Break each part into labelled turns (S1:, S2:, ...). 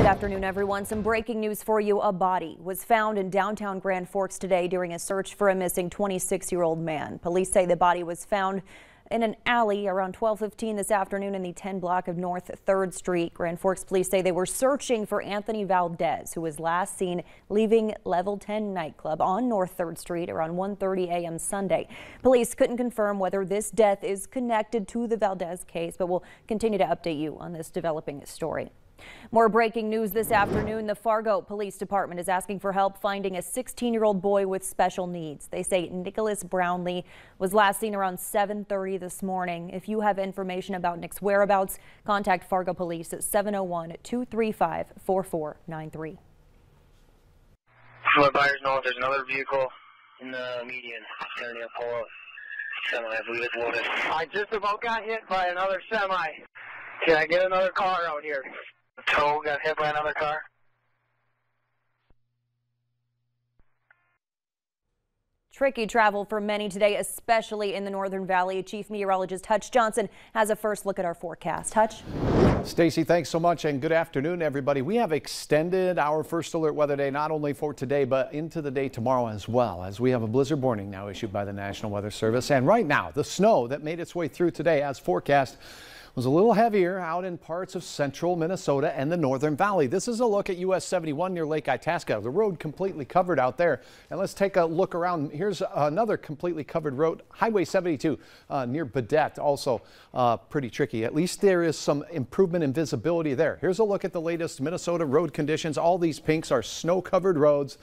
S1: afternoon, everyone. Some breaking news for you. A body was found in downtown Grand Forks today during a search for a missing 26-year-old man. Police say the body was found in an alley around 12:15 this afternoon in the 10 block of North 3rd Street. Grand Forks police say they were searching for Anthony Valdez, who was last seen leaving Level 10 nightclub on North 3rd Street around 1:30 a.m. Sunday. Police couldn't confirm whether this death is connected to the Valdez case, but we'll continue to update you on this developing story. More breaking news this afternoon. The Fargo Police Department is asking for help finding a 16-year-old boy with special needs. They say Nicholas Brownlee was last seen around 7:30 this morning. If you have information about Nick's whereabouts, contact Fargo Police at 701-235-4493.
S2: Let buyers know if there's another vehicle in the median. Turning a pull-up semi, I believe it's loaded. I just about got hit by another semi. Can I get another car out here? Tow got hit by another car.
S1: Tricky travel for many today, especially in the Northern Valley. Chief Meteorologist Hutch Johnson has a first look at our forecast. Hutch?
S3: Stacy, thanks so much, and good afternoon, everybody. We have extended our first alert weather day not only for today, but into the day tomorrow as well, as we have a blizzard warning now issued by the National Weather Service. And right now, the snow that made its way through today as forecast was a little heavier out in parts of central Minnesota and the Northern Valley. This is a look at US 71 near Lake Itasca. The road completely covered out there. And let's take a look around. Here's another completely covered road, Highway 72 near Badette, also pretty tricky. At least there is some improvement in visibility there. Here's a look at the latest Minnesota road conditions. All these pinks are snow-covered roads.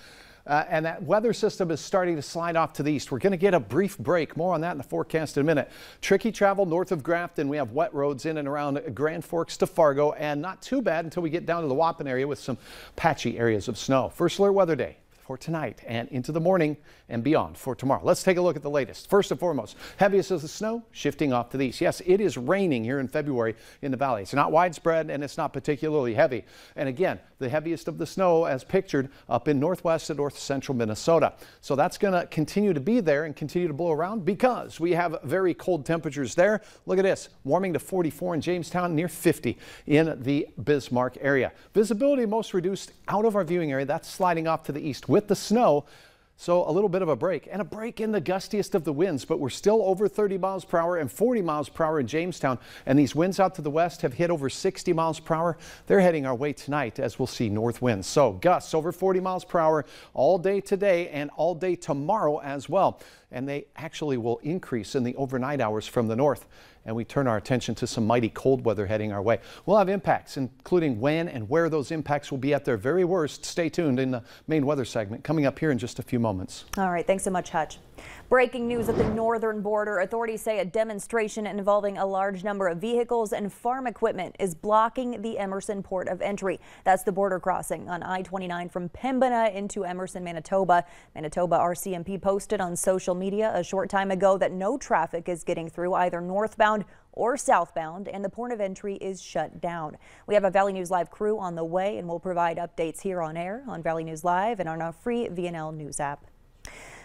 S3: And that weather system is starting to slide off to the east. We're going to get a brief break. More on that in the forecast in a minute. Tricky travel north of Grafton. We have wet roads in and around Grand Forks to Fargo, and not too bad until we get down to the Waupun area with some patchy areas of snow. First alert weather day for tonight and into the morning and beyond for tomorrow. Let's take a look at the latest. First and foremost, heaviest of the snow shifting off to the east. Yes, it is raining here in February in the valley. It's not widespread and it's not particularly heavy. And again, the heaviest of the snow as pictured up in northwest and north central Minnesota. So that's going to continue to be there and continue to blow around because we have very cold temperatures there. Look at this, warming to 44 in Jamestown, near 50 in the Bismarck area. Visibility most reduced out of our viewing area. That's sliding off to the east with the snow. So a little bit of a break and a break in the gustiest of the winds, but we're still over 30 miles per hour and 40 miles per hour in Jamestown. And these winds out to the west have hit over 60 miles per hour. They're heading our way tonight as we'll see north winds. So gusts over 40 miles per hour all day today and all day tomorrow as well. And they actually will increase in the overnight hours from the north. And we turn our attention to some mighty cold weather heading our way. We'll have impacts, including when and where those impacts will be at their very worst. Stay tuned in the main weather segment coming up here in just a few moments.
S1: All right, thanks so much, Hutch. Breaking news at the northern border. Authorities say a demonstration involving a large number of vehicles and farm equipment is blocking the Emerson port of entry. That's the border crossing on I-29 from Pembina into Emerson, Manitoba. Manitoba RCMP posted on social media a short time ago that no traffic is getting through either northbound or southbound, and the port of entry is shut down. We have a Valley News Live crew on the way, and we'll provide updates here on air on Valley News Live and on our free VNL News app.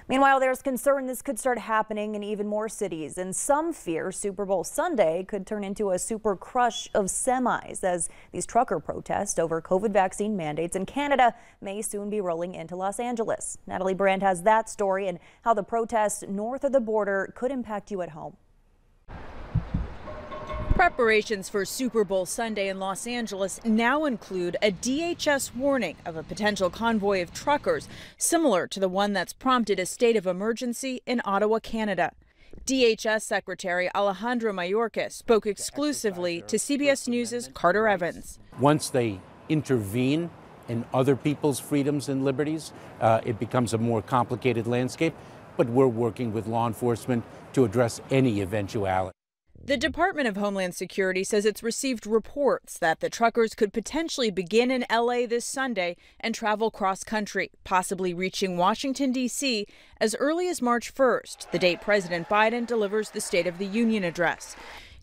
S1: Meanwhile, there's concern this could start happening in even more cities, and some fear Super Bowl Sunday could turn into a super crush of semis as these trucker protests over COVID vaccine mandates in Canada may soon be rolling into Los Angeles. Natalie Brand has that story and how the protests north of the border could impact you at home.
S4: Preparations for Super Bowl Sunday in Los Angeles now include a DHS warning of a potential convoy of truckers, similar to the one that's prompted a state of emergency in Ottawa, Canada. DHS Secretary Alejandro Mayorkas spoke exclusively to CBS News' Carter Evans.
S5: Once they intervene in other people's freedoms and liberties, it becomes a more complicated landscape, but we're working with law enforcement to address any eventuality.
S4: The Department of Homeland Security says it's received reports that the truckers could potentially begin in LA this Sunday and travel cross-country, possibly reaching Washington, D.C. as early as March 1st, the date President Biden delivers the State of the Union address.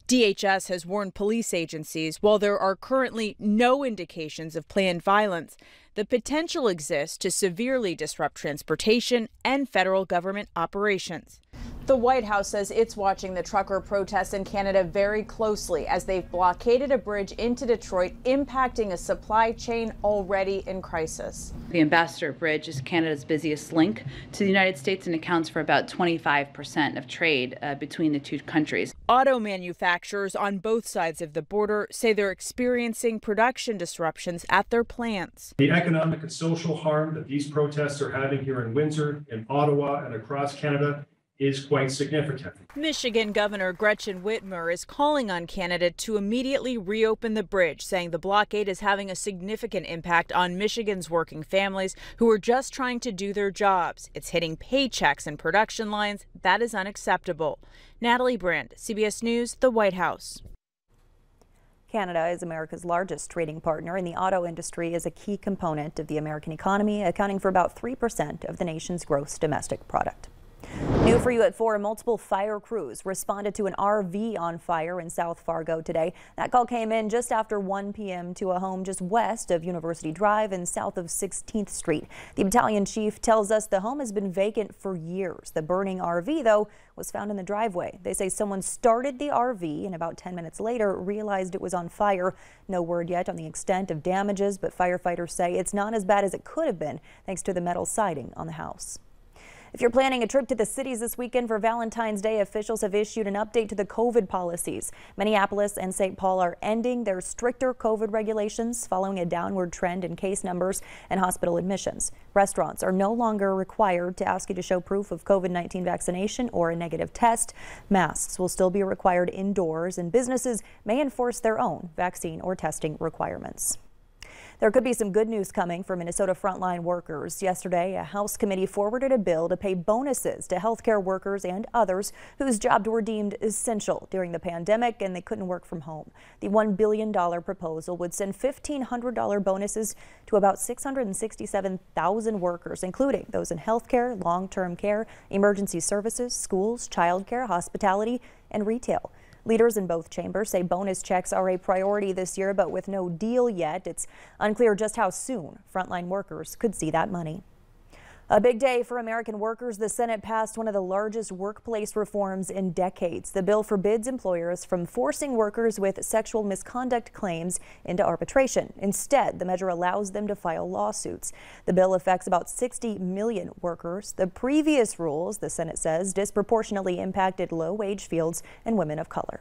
S4: DHS has warned police agencies while there are currently no indications of planned violence the potential exists to severely disrupt transportation and federal government operations. The White House says it's watching the trucker protests in Canada very closely as they've blockaded a bridge into Detroit, impacting a supply chain already in crisis.
S6: The Ambassador Bridge is Canada's busiest link to the United States and accounts for about 25% of trade between the two countries.
S4: Auto manufacturers on both sides of the border say they're experiencing production disruptions at their plants.
S7: The economic and social harm that these protests are having here in Windsor, in Ottawa, and across Canada is quite significant.
S4: Michigan Governor Gretchen Whitmer is calling on Canada to immediately reopen the bridge, saying the blockade is having a significant impact on Michigan's working families who are just trying to do their jobs. It's hitting paychecks and production lines. That is unacceptable. Natalie Brand, CBS News, the White House.
S1: Canada is America's largest trading partner, and the auto industry is a key component of the American economy, accounting for about 3% of the nation's gross domestic product. New for you at 4, multiple fire crews responded to an RV on fire in South Fargo today. That call came in just after 1 p.m. to a home just west of University Drive and south of 16th Street. The battalion chief tells us the home has been vacant for years. The burning RV, though, was found in the driveway. They say someone started the RV and about 10 minutes later realized it was on fire. No word yet on the extent of damages, but firefighters say it's not as bad as it could have been thanks to the metal siding on the house. If you're planning a trip to the cities this weekend for Valentine's Day, officials have issued an update to the COVID policies. Minneapolis and St. Paul are ending their stricter COVID regulations following a downward trend in case numbers and hospital admissions. Restaurants are no longer required to ask you to show proof of COVID-19 vaccination or a negative test. Masks will still be required indoors, and businesses may enforce their own vaccine or testing requirements. There could be some good news coming for Minnesota frontline workers. Yesterday, a House committee forwarded a bill to pay bonuses to healthcare workers and others whose jobs were deemed essential during the pandemic and they couldn't work from home. The $1 billion proposal would send $1,500 bonuses to about 667,000 workers, including those in healthcare, long-term care, emergency services, schools, childcare, hospitality, and retail. Leaders in both chambers say bonus checks are a priority this year, but with no deal yet, it's unclear just how soon frontline workers could see that money. A big day for American workers. The Senate passed one of the largest workplace reforms in decades. The bill forbids employers from forcing workers with sexual misconduct claims into arbitration. Instead, the measure allows them to file lawsuits. The bill affects about 60 million workers. The previous rules, the Senate says, disproportionately impacted low-wage fields and women of color.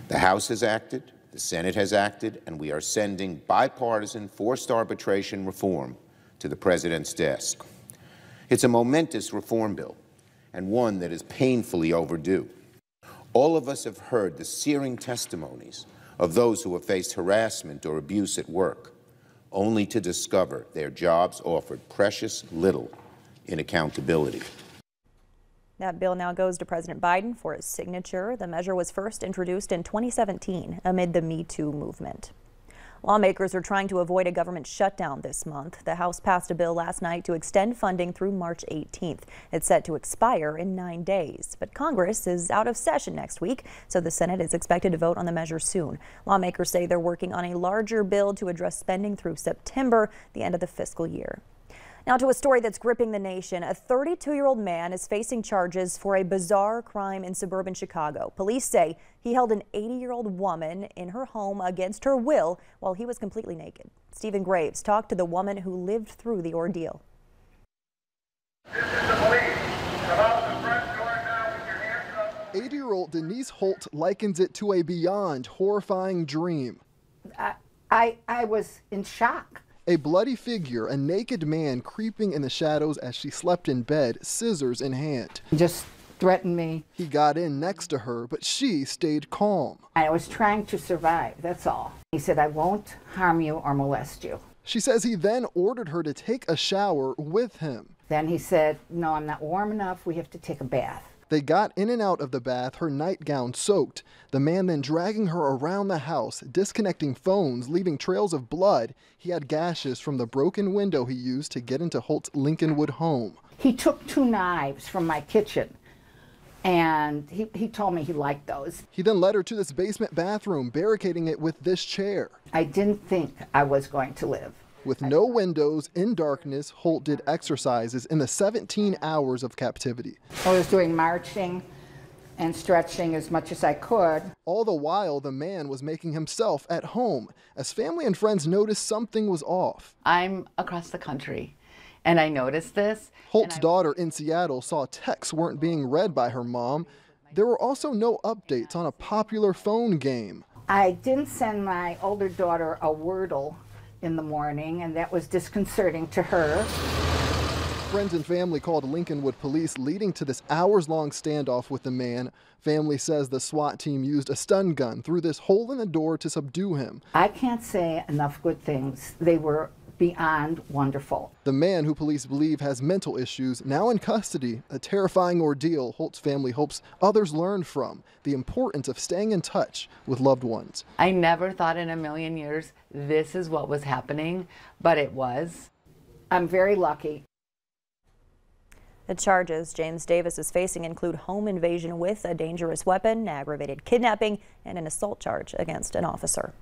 S8: The House has acted, the Senate has acted, and we are sending bipartisan forced arbitration reform to the President's desk. It's a momentous reform bill, and one that is painfully overdue. All of us have heard the searing testimonies of those who have faced harassment or abuse at work, only to discover their jobs offered precious little in accountability.
S1: That bill now goes to President Biden for his signature. The measure was first introduced in 2017 amid the Me Too movement. Lawmakers are trying to avoid a government shutdown this month. The House passed a bill last night to extend funding through March 18th. It's set to expire in 9 days. But Congress is out of session next week, so the Senate is expected to vote on the measure soon. Lawmakers say they're working on a larger bill to address spending through September, the end of the fiscal year. Now to a story that's gripping the nation. A 32-year-old man is facing charges for a bizarre crime in suburban Chicago. Police say he held an 80-year-old woman in her home against her will while he was completely naked. Stephen Graves talked to the woman who lived through the ordeal.
S9: This is the police. Come out the front door now with your hands up.
S10: 80-year-old Denise Holt likens it to a beyond horrifying dream.
S11: I was in shock.
S10: A bloody figure, a naked man creeping in the shadows as she slept in bed, scissors in hand.
S11: He just threatened me.
S10: He got in next to her, but she stayed calm.
S11: I was trying to survive, that's all. He said, I won't harm you or molest you.
S10: She says he then ordered her to take a shower with him.
S11: Then he said, no, I'm not warm enough, we have to take a bath.
S10: They got in and out of the bath, her nightgown soaked. The man then dragging her around the house, disconnecting phones, leaving trails of blood. He had gashes from the broken window he used to get into Holt's Lincolnwood home.
S11: He took 2 knives from my kitchen, And he told me he liked those.
S10: He then led her to this basement bathroom, barricading it with this chair.
S11: I didn't think I was going to live.
S10: With no windows, in darkness, Holt did exercises in the 17 hours of captivity.
S11: I was doing marching and stretching as much as I could.
S10: All the while, the man was making himself at home, as family and friends noticed something was off.
S12: I'm across the country, and I noticed this.
S10: Holt's daughter in Seattle saw texts weren't being read by her mom. There were also no updates on a popular phone game.
S11: I didn't send my older daughter a Wordle in the morning, and that was disconcerting to her.
S10: Friends and family called Lincolnwood police, leading to this hours-long standoff with the man. Family says the SWAT team used a stun gun through this hole in the door to subdue him.
S11: I can't say enough good things. They were beyond wonderful.
S10: The man, who police believe has mental issues, now in custody, a terrifying ordeal Holt's family hopes others learn from, the importance of staying in touch with loved ones.
S12: I never thought in a million years this is what was happening, but it was.
S11: I'm very lucky.
S1: The charges James Davis is facing include home invasion with a dangerous weapon, aggravated kidnapping, and an assault charge against an officer.